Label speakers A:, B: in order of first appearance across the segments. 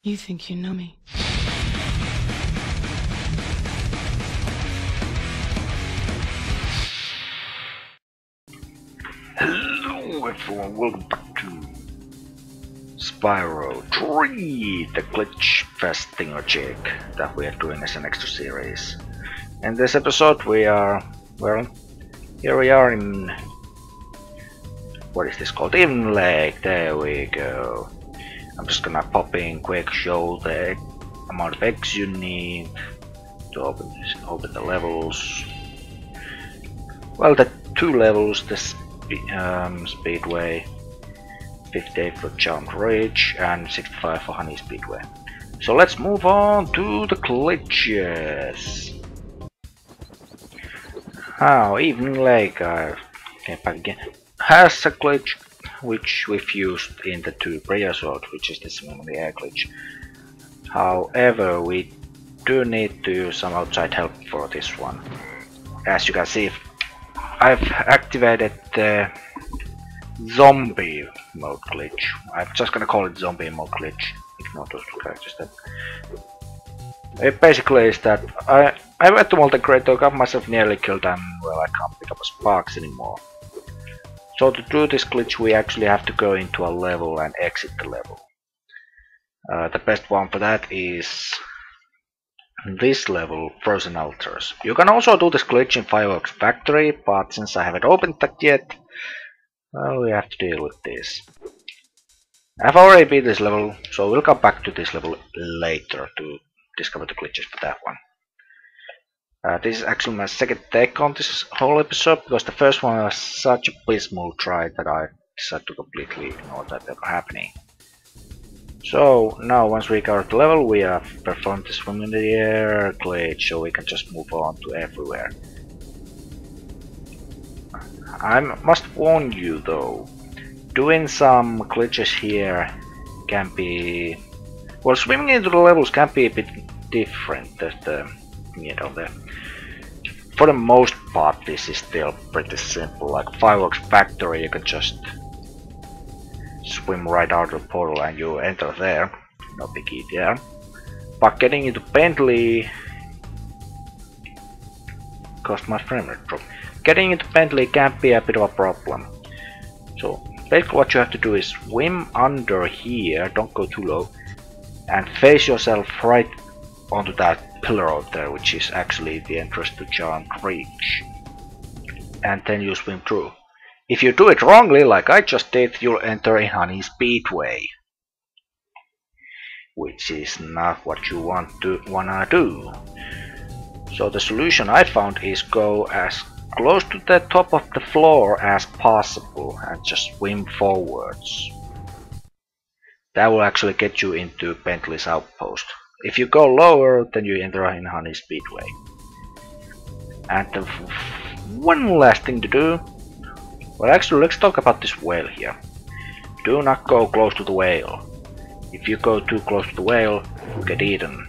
A: You think you know me.
B: Hello everyone, welcome back to Spyro 3, the glitch fest thingamajig that we are doing as an extra series. In this episode we are, well, here we are in, what is this called? Evening Lake, there we go. I'm just gonna pop in quick, show the amount of eggs you need to open the levels. Well, the two levels, the Speedway, 58 for Jump Ridge and 65 for Honey Speedway. So let's move on to the glitches. Now, Evening Lake, I came back again, has a glitch which we've used in the two previous worlds, which is the swim in the air glitch. However, we do need to use some outside help for this one. As you can see, I've activated the zombie mode glitch. I'm just gonna call it zombie mode glitch. Ignore those two characters. It basically is that I went to multi-creator, got myself nearly killed, and well, I can't pick up sparks anymore. So to do this glitch we actually have to go into a level and exit the level. The best one for that is this level, Frozen Altars. You can also do this glitch in Fireworks Factory, but since I haven't opened that yet, well, we have to deal with this. I've already beat this level, so we'll come back to this level later to discover the glitches for that one. This is actually my second take on this whole episode, because the first one was such a abysmal try that I decided to completely ignore that ever happening. So now once we got the level, we have performed the swim in the air glitch, so we can just move on to everywhere. I must warn you though, doing some glitches here can be, well, swimming into the levels can be a bit different. For the most part this is still pretty simple. Like Fireworks Factory, you can just swim right out of the portal and you enter there, no biggie there. But getting into Bentley caused my frame rate drop. Getting into Bentley can be a bit of a problem. So basically what you have to do is swim under here, don't go too low, and face yourself right onto that pillar out there, which is actually the entrance to Jump Ridge. And then you swim through. If you do it wrongly, like I just did, you'll enter in Honey Speedway, which is not what you wanna do. So the solution I found is go as close to the top of the floor as possible and just swim forwards. That will actually get you into Bentley's outpost. If you go lower, then you enter in Honey Speedway. And the one last thing to do, well, actually let's talk about this whale here. Do not go close to the whale. If you go too close to the whale, you get eaten.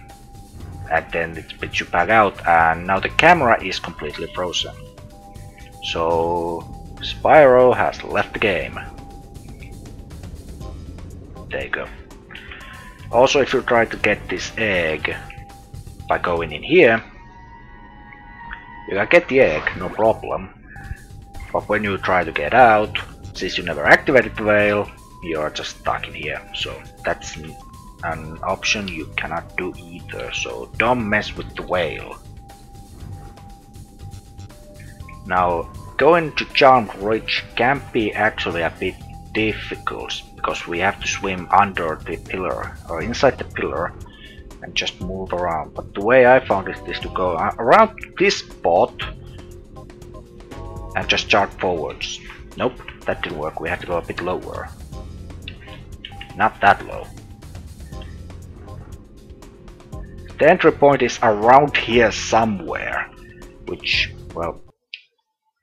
B: And then it spits you back out, and now the camera is completely frozen. So Spyro has left the game. There you go. Also, if you try to get this egg by going in here, you can get the egg, no problem. But when you try to get out, since you never activated the whale, you are just stuck in here. So that's an option you cannot do either, so don't mess with the whale. Now, going to Jump Ridge can be actually a bit difficult, because we have to swim under the pillar, or inside the pillar, and just move around. But the way I found it is to go around this spot and just jump forwards. Nope, that didn't work, we had to go a bit lower. Not that low. The entry point is around here somewhere, which, well,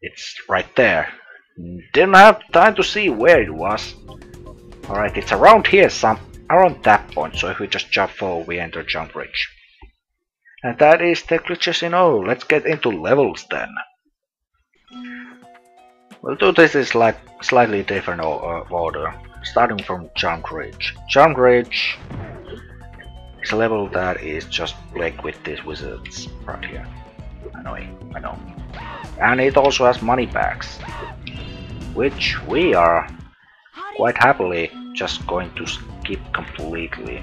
B: it's right there. Didn't have time to see where it was. Alright, it's around here, around that point, so if we just jump forward, we enter Jump Ridge. And that is the glitches in all. Let's get into levels then. We'll do this in slightly different order, starting from Jump Ridge. Jump Ridge It's a level that is just plagued with these wizards right here. Annoying, I know. And it also has money bags, which we are quite happily just going to skip completely.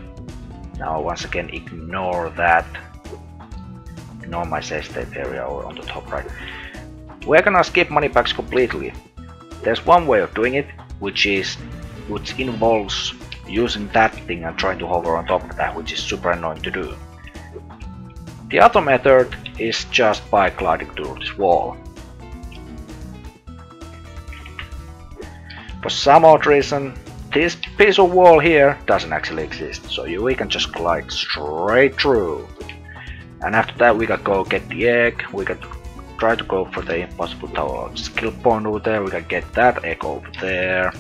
B: Now once again ignore that. Ignore my save state area or on the top right. We're gonna skip money bags completely. There's one way of doing it, which involves using that thing and trying to hover on top of that, which is super annoying to do. The other method is just by gliding through this wall. For some odd reason, this piece of wall here doesn't actually exist, so we can just glide straight through. And after that we can go get the egg, we can try to go for the impossible tower skill point over there, we can get that egg over there.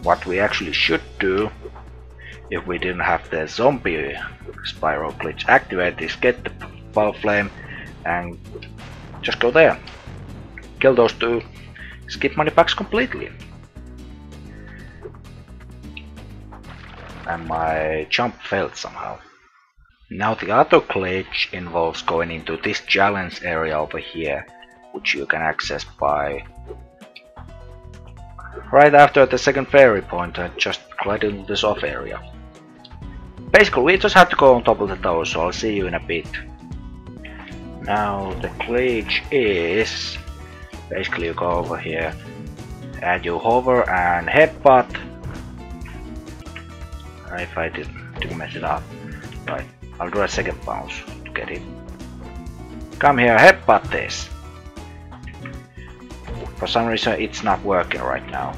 B: What we actually should do, if we didn't have the zombie Spyro glitch activated, is get the ball flame and just go there. Kill those two, skip money packs completely. And my jump failed somehow. Now the other glitch involves going into this challenge area over here, which you can access by right after the second fairy point and just glide into this off area. Basically we just have to go on top of the tower, so I'll see you in a bit. Now the glitch is basically you go over here and you hover and headbutt. If I didn't mess it up. Right, I'll do a second bounce to get it. Come here, headbutt this. For some reason it's not working right now.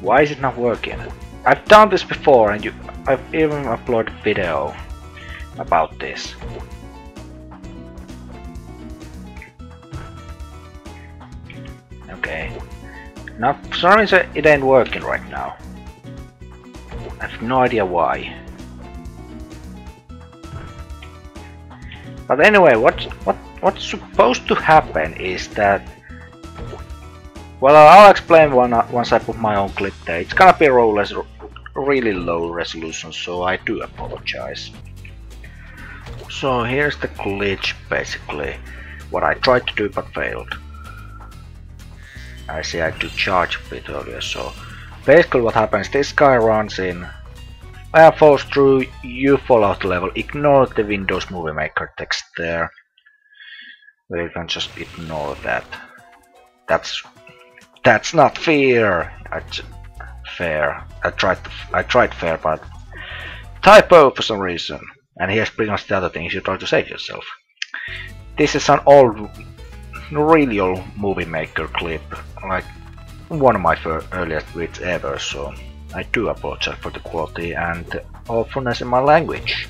B: Why is it not working? I've done this before and I've even uploaded a video about this. Okay. Now for some reason it ain't working right now. I have no idea why. But anyway, what's supposed to happen is that, well, I'll explain once I put my own clip there. It's gonna be really low resolution, so I do apologize. So here's the glitch, basically. What I tried to do but failed. I see I had to charge a bit earlier, so basically what happens, this guy runs in, falls through, you fall out the level, ignore the Windows Movie Maker text there. We can just ignore that. That's not fair. Fair. I tried fair, but typo for some reason. And here's pretty much the other thing you try to save yourself. This is an really old Movie Maker clip, like one of my earliest videos ever, so I do apologize for the quality and the awfulness in my language.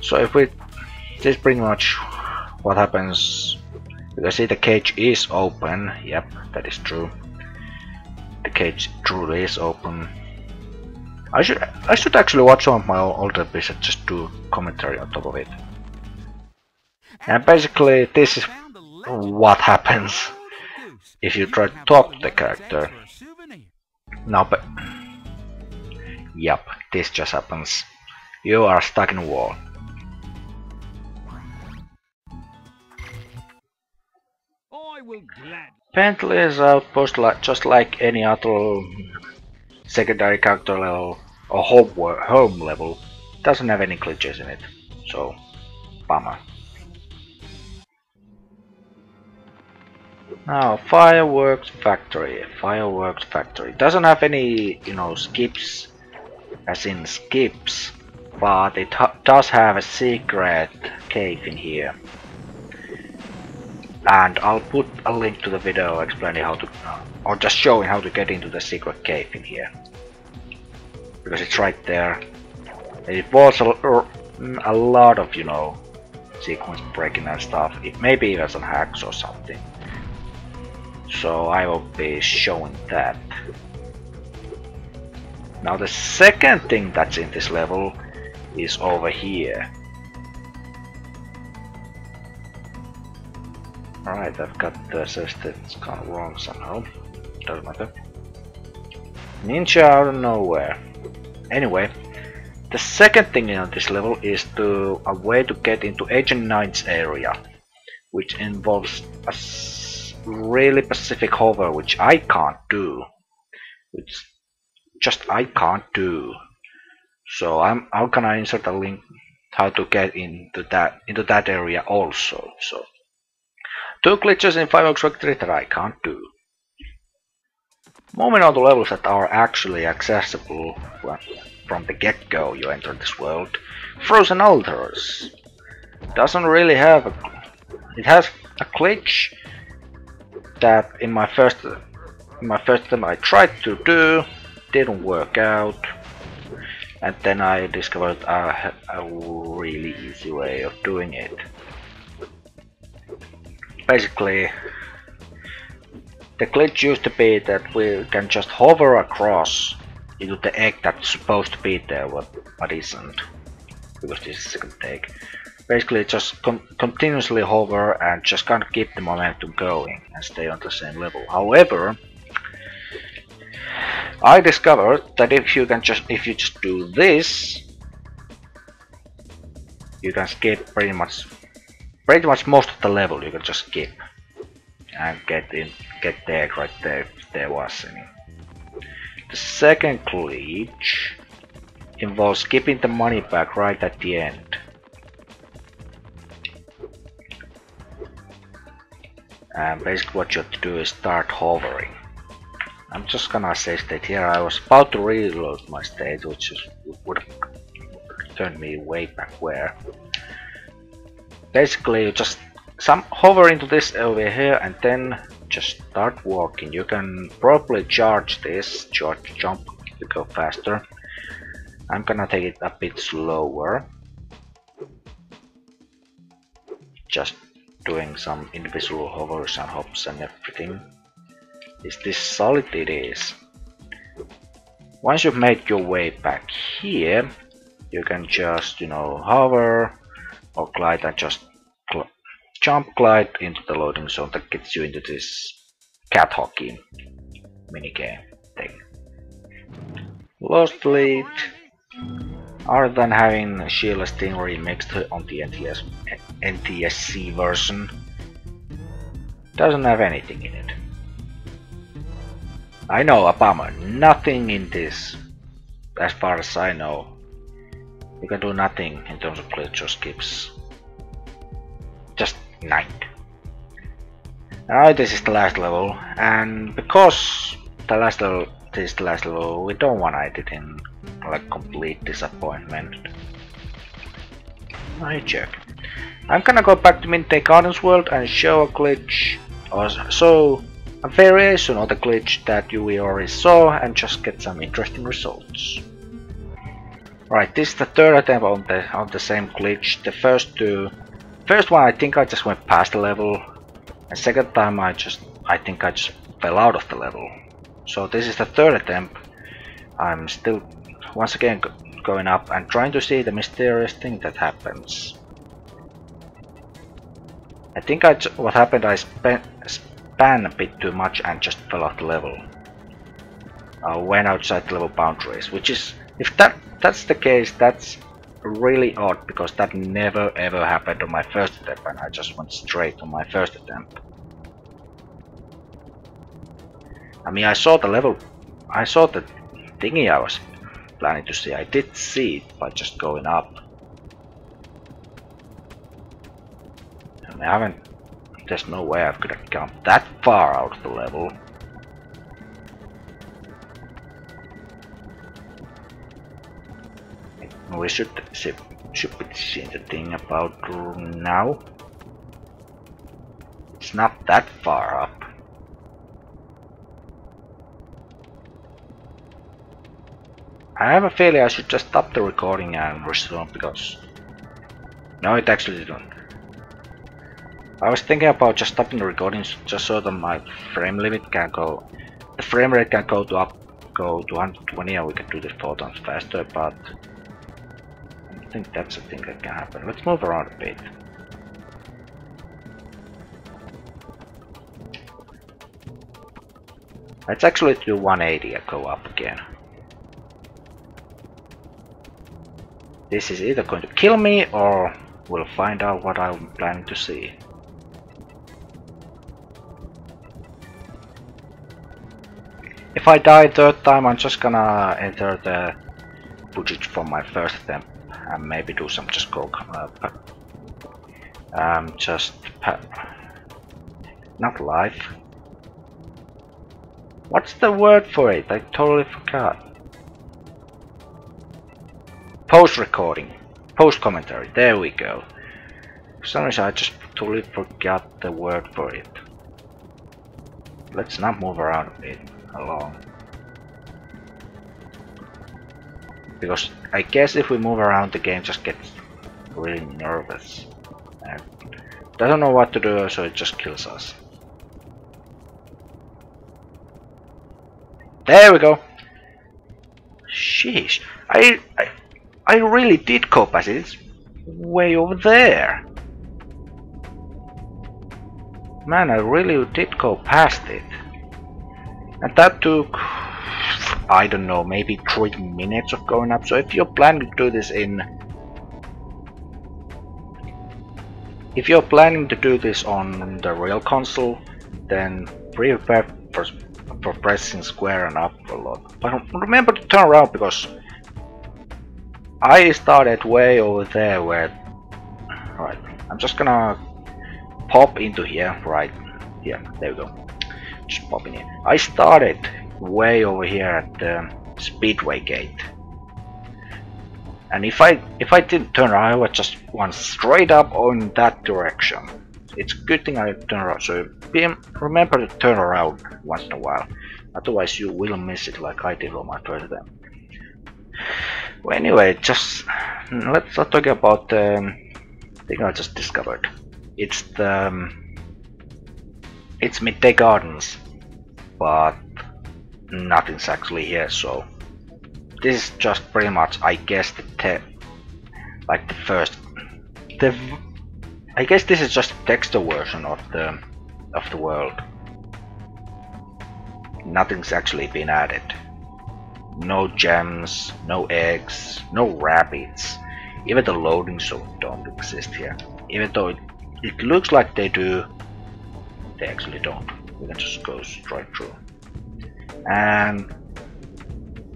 B: So this is pretty much what happens. You can see the cage is open. Yep, that is true. The cage truly is open. I should actually watch some of my older episodes, just do commentary on top of it. And basically this is what happens if you try to talk to the character. No, but yep, this just happens. You are stuck in a wall. Apparently is outpost just like any other secondary character level or home level. Doesn't have any glitches in it, so bummer. Now, Fireworks Factory. Fireworks Factory doesn't have any, skips, as in skips, but it does have a secret cave in here. And I'll put a link to the video explaining how to, or just showing how to get into the secret cave in here. Because it's right there. It involves a lot of, sequence breaking and stuff. It maybe even some hacks or something. So I will be showing that. Now the second thing that's in this level is over here. Alright, I've got the says that's gone wrong somehow. Doesn't matter. Ninja out of nowhere. Anyway, the second thing on this level is a way to get into Agent 9's area, which involves a really specific hover, which I can't do. Which just I can't do. So I'm gonna insert a link how to get into that area also. So two glitches in 5 Victory that I can't do. Moving on to levels that are actually accessible from the get-go you enter this world. Frozen Altars doesn't really have it has a glitch that in my first attempt I tried to do, didn't work out, and then I discovered a really easy way of doing it. Basically, the glitch used to be that we can just hover across into the egg that's supposed to be there, but isn't, because this is the second egg. Basically, just continuously hover and just kind of keep the momentum going and stay on the same level. However, I discovered that if you just do this, you can skip pretty much most of the level. You can just skip and get the egg right there if there was any. The second glitch involves skipping the money back right at the end. And basically what you have to do is start hovering. I'm just gonna save state here. I was about to reload my state, which would have turned me way back where. Basically you just hover into this over here and then just start walking. You can probably charge this, jump to go faster. I'm gonna take it a bit slower. Just doing some invisible hovers and hops and everything. Is this solid? It is. Once you've made your way back here, you can just, hover or glide and just jump glide into the loading zone that gets you into this cat hockey minigame thing. Lost Lead, other than having Sheila Stingray mixed on the NTSC version, doesn't have anything in it. I know, a bummer. Nothing in this, as far as I know. You can do nothing in terms of glitch or skips. Just night. Now this is the last level, and because this is the last level, we don't want to end it in like complete disappointment. I check. I'm gonna go back to Midday Gardens world and show a glitch, or so a variation of the glitch that we already saw, and just get some interesting results. Right, this is the third attempt on the same glitch. The first one I think I just went past the level, and second time I think I just fell out of the level. So this is the third attempt. I'm still once again going up and trying to see the mysterious thing that happens. I think what happened, I span a bit too much and just fell off the level. I went outside the level boundaries, which is, if that's the case, that's really odd, because that never ever happened on my first attempt, and I just went straight on my first attempt. I mean, I saw the thingy I was planning to see. I did see it by just going up. I mean, there's no way I could have gone that far out of the level. We should be seeing the thing about now. It's not that far up. I have a feeling I should just stop the recording and resume, because no, it actually didn't. I was thinking about just stopping the recording just so that my frame limit can go, the frame rate can go to 120, and we can do this 4 times faster, but I don't think that's a thing that can happen. Let's move around a bit. Let's actually do 180 and go up again. This is either going to kill me or we'll find out what I'm planning to see. If I die third time, I'm just gonna enter the footage from my first attempt and maybe do some just go not live. What's the word for it? I totally forgot. Post recording, post commentary. There we go. For some reason, I just totally forgot the word for it. Let's not move around a bit along, because I guess if we move around, the game just gets really nervous and doesn't know what to do, so it just kills us. There we go. Sheesh, I really did go past it. It's way over there. Man, I really did go past it. And that took, I don't know, maybe 3 minutes of going up. So if you're planning to do this on the real console, then prepare for pressing square and up a lot. But remember to turn around, because I started way over there where... Right, I'm just gonna pop into here, right here, there we go. Just pop in here. I started way over here at the speedway gate. And if I didn't turn around, I would just went straight up on that direction. It's a good thing I turn around, so remember to turn around once in a while. Otherwise you will miss it like I did on my first attempt. Well, anyway, just let's talk about the thing I just discovered. It's Midday Gardens, but nothing's actually here. So this is just pretty much, I guess, I guess this is just a texture version of the world. Nothing's actually been added. No gems, no eggs, no rabbits. Even the loading zones don't exist here. Even though it looks like they do, they actually don't. We can just go straight through. And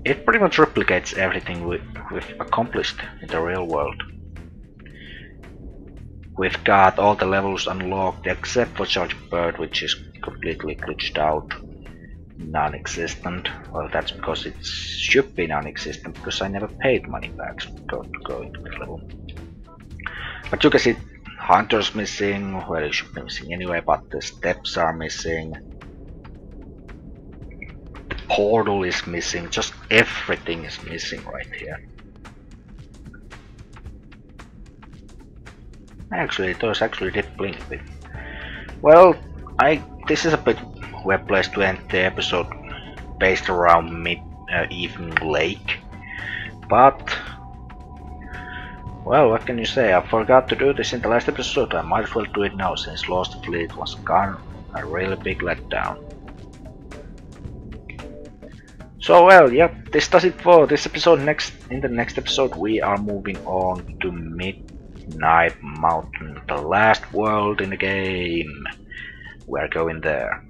B: it pretty much replicates everything we've accomplished in the real world. We've got all the levels unlocked except for Charge Bird, which is completely glitched out. Non-existent. Well, that's because it should be non-existent, because I never paid money back to go into the level. But you can see Hunter's missing. Well, it should be missing anyway, but the steps are missing. The portal is missing. Just everything is missing right here. Actually, those actually did blink a bit. Well, this is a bit weird place to end the episode based around mid-evening lake. But, well, what can you say? I forgot to do this in the last episode. I might as well do it now, since Lost Fleet was gone. A really big letdown. So, well, yeah, this does it for this episode. In the next episode we are moving on to Midnight Mountain, the last world in the game. We're going there.